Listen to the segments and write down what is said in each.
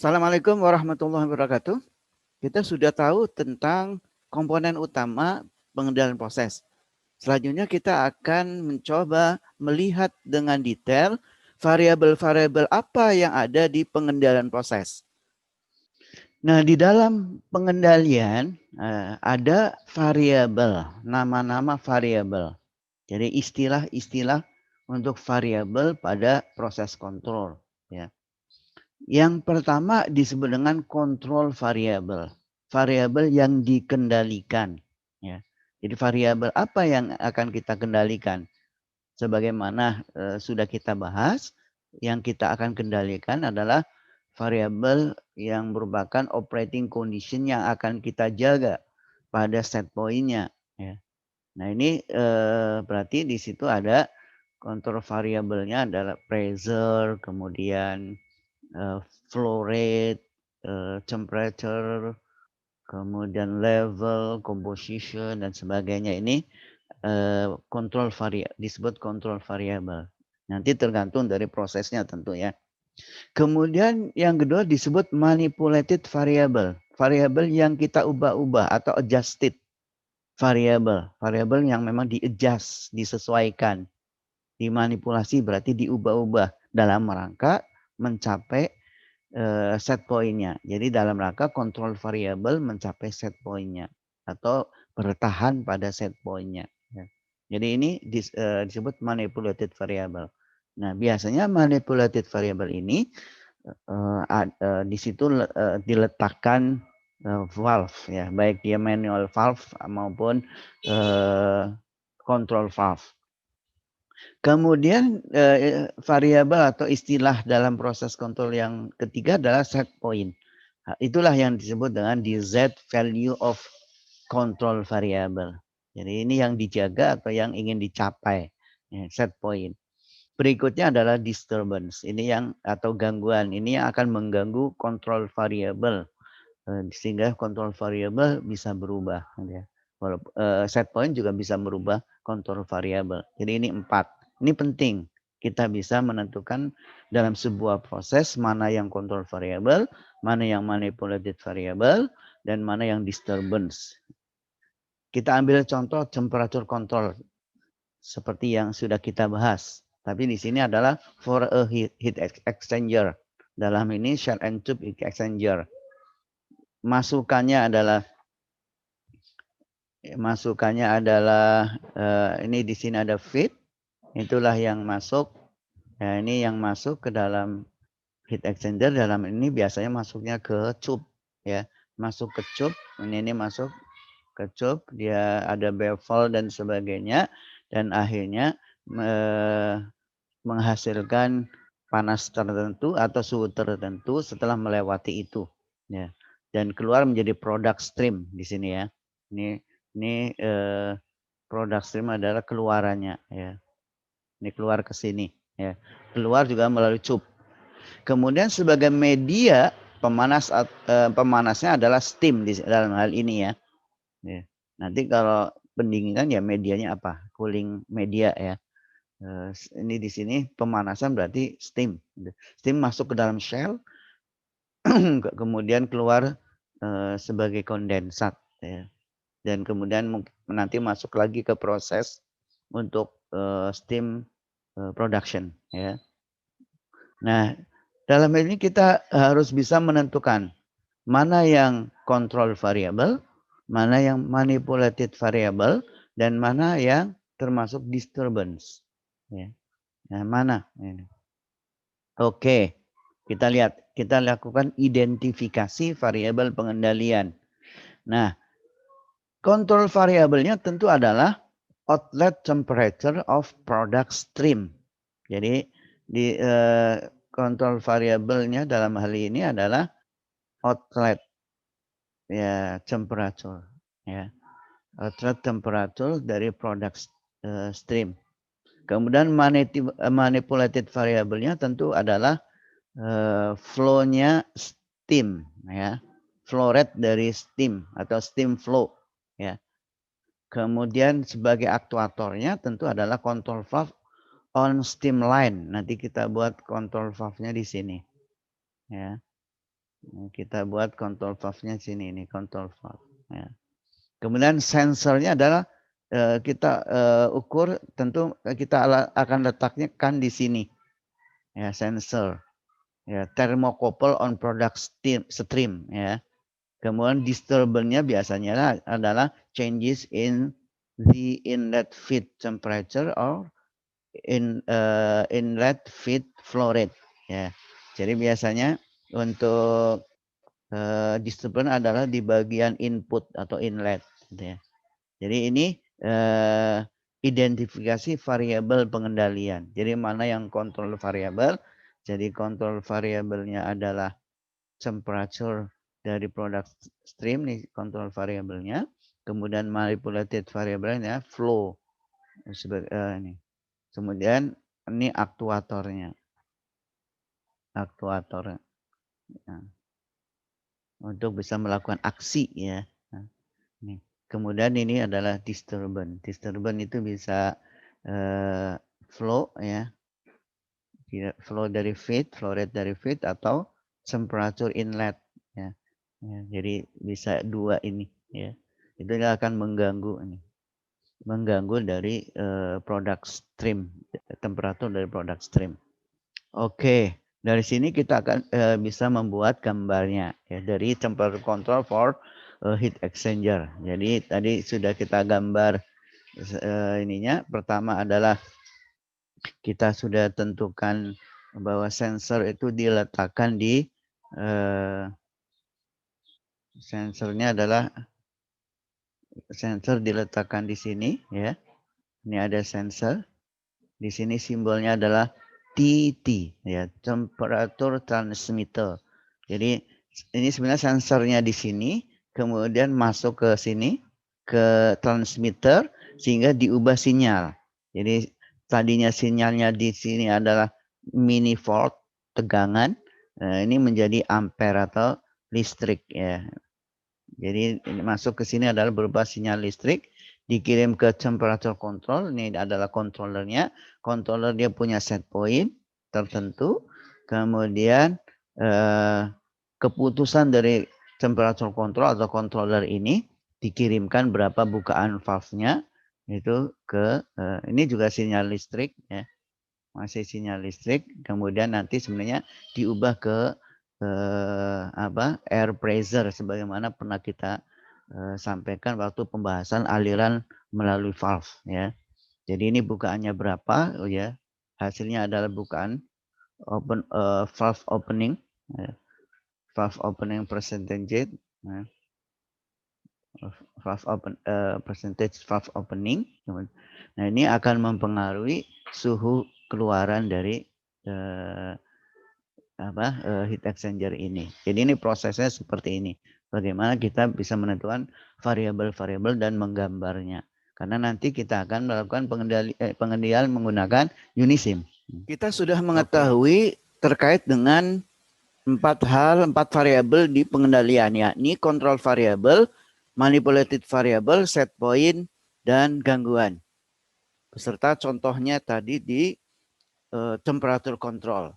Assalamualaikum warahmatullahi wabarakatuh. Kita sudah tahu tentang komponen utama pengendalian proses. Selanjutnya kita akan mencoba melihat dengan detail variabel-variabel apa yang ada di pengendalian proses. Nah, di dalam pengendalian ada variabel, nama-nama variabel. Jadi istilah-istilah untuk variabel pada proses kontrol. Ya. Yang pertama disebut dengan kontrol variabel. Variabel yang dikendalikan. Ya. Jadi variabel apa yang akan kita kendalikan? Sebagaimana sudah kita bahas, yang kita akan kendalikan adalah variabel yang merupakan operating condition yang akan kita jaga pada set point-nya. Ya. Nah ini berarti di situ ada kontrol variabelnya adalah pressure, kemudian flow rate, temperature, kemudian level, composition, dan sebagainya. Ini kontrol disebut kontrol variabel. Nanti tergantung dari prosesnya tentu ya. Kemudian yang kedua disebut manipulated variable. Variabel yang kita ubah-ubah atau adjusted variable. Variabel yang memang di-adjust, disesuaikan. Dimanipulasi berarti diubah-ubah dalam rangka mencapai set point-nya. Jadi dalam rangka kontrol variabel mencapai set point-nya atau bertahan pada set point-nya. Ya. Jadi ini disebut manipulated variable. Nah, biasanya manipulated variable ini di situ diletakkan valve ya, baik dia manual valve maupun control valve. Kemudian variabel atau istilah dalam proses kontrol yang ketiga adalah set point. Nah, itulah yang disebut dengan desired value of control variable. Jadi ini yang dijaga atau yang ingin dicapai, ya, set point. Berikutnya adalah disturbance. Ini yang atau gangguan. Ini yang akan mengganggu kontrol variabel sehingga kontrol variabel bisa berubah. Ya. Set point juga bisa merubah kontrol variabel. Jadi ini 4. Ini penting. Kita bisa menentukan dalam sebuah proses mana yang kontrol variabel, mana yang manipulated variable, dan mana yang disturbance. Kita ambil contoh temperature control seperti yang sudah kita bahas. Tapi di sini adalah for a heat exchanger. Dalam ini shell and tube heat exchanger. Masukannya adalah ini di sini ada feed, itulah yang masuk. Ya, ini yang masuk ke dalam heat exchanger. Dalam ini biasanya masuknya ke tube, ya, masuk ke tube. Ini masuk ke tube, dia ada bevel dan sebagainya, dan akhirnya menghasilkan panas tertentu atau suhu tertentu setelah melewati itu. Ya. Dan keluar menjadi product stream di sini ya. Ini product stream adalah keluarannya ya. Ini keluar ke sini ya. Keluar juga melalui tube. Kemudian sebagai media pemanasnya adalah steam di dalam hal ini ya. Ya. Nanti kalau pendinginan ya medianya apa? Cooling media ya. Ini di sini pemanasan berarti steam. Steam masuk ke dalam shell, kemudian keluar sebagai kondensat, ya. Dan kemudian nanti masuk lagi ke proses untuk steam production, ya. Nah, dalam ini kita harus bisa menentukan mana yang control variable, mana yang manipulated variable, dan mana yang termasuk disturbance. Ya. Nah, mana? Ini. Oke, kita lihat. Kita lakukan identifikasi variabel pengendalian. Nah, kontrol variabelnya tentu adalah outlet temperature of product stream. Jadi di kontrol variabelnya dalam hal ini adalah outlet ya temperature ya. Outlet temperature dari product stream. Kemudian manipulated variabelnya tentu adalah flow-nya steam ya. Flow rate dari steam atau steam flow ya. Kemudian sebagai aktuatornya tentu adalah control valve on steam line. Nanti kita buat control valve-nya di sini. Ya. Kita buat control valve-nya sini, ini control valve. Ya. Kemudian sensornya adalah kita ukur, tentu kita akan letaknya kan di sini. Ya, sensor. Ya, thermocouple on product stream. Ya. Kemudian disturbannya biasanya adalah changes in the inlet feed temperature or inlet feed flow rate. Ya. Jadi biasanya untuk disturban adalah di bagian input atau inlet. Gitu ya. Jadi ini identifikasi variabel pengendalian. Jadi mana yang kontrol variabel? Jadi kontrol variabelnya adalah temperature dari product stream, nih kontrol variabelnya. Kemudian manipulated variabelnya flow. Ini. Kemudian ini aktuatornya. Aktuator. Nah, untuk bisa melakukan aksi ya. Nah, ini. Kemudian ini adalah disturban. Disturban itu bisa flow ya. Flow dari feed, flow rate dari feed atau temperature inlet ya. Ya, jadi bisa dua ini ya. Itu akan mengganggu ini. Mengganggu dari product stream, temperatur dari product stream. Oke, dari sini kita akan bisa membuat gambarnya ya, dari temperature control for heat exchanger. Jadi tadi sudah kita gambar ininya. Pertama adalah kita sudah tentukan bahwa sensor itu diletakkan di sensornya adalah sensor diletakkan di sini ya. Ini ada sensor. Di sini simbolnya adalah TT ya, temperature transmitter. Jadi ini sebenarnya sensornya di sini, kemudian masuk ke sini ke transmitter sehingga diubah sinyal. Jadi tadinya sinyalnya di sini adalah mini volt tegangan, ini menjadi ampere atau listrik ya. Jadi ini masuk ke sini adalah berupa sinyal listrik, dikirim ke temperature control. Ini adalah controllernya. Controller dia punya set point tertentu. Kemudian keputusan dari temperature control atau controller ini dikirimkan berapa bukaan valve-nya itu ke ini juga sinyal listrik ya. Masih sinyal listrik. Kemudian nanti sebenarnya diubah ke air pressure sebagaimana pernah kita sampaikan waktu pembahasan aliran melalui valve ya. Jadi ini bukaannya berapa ya? Hasilnya adalah bukaan valve opening ya. Valve opening percentage ya. Valve open percentage valve opening. Nah, ini akan mempengaruhi suhu keluaran dari heat exchanger ini. Jadi ini prosesnya seperti ini. Bagaimana kita bisa menentukan variabel-variabel dan menggambarnya. Karena nanti kita akan melakukan pengendalian menggunakan Unisim. Kita sudah mengetahui terkait dengan 4 variabel di pengendalian, yakni control variable, manipulated variable, set point, dan gangguan. Beserta contohnya tadi di temperature control.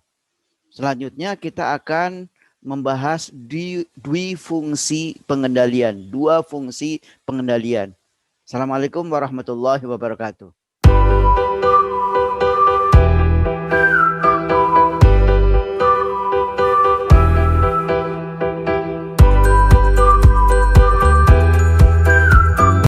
Selanjutnya kita akan membahas dua fungsi pengendalian. Assalamualaikum warahmatullahi wabarakatuh.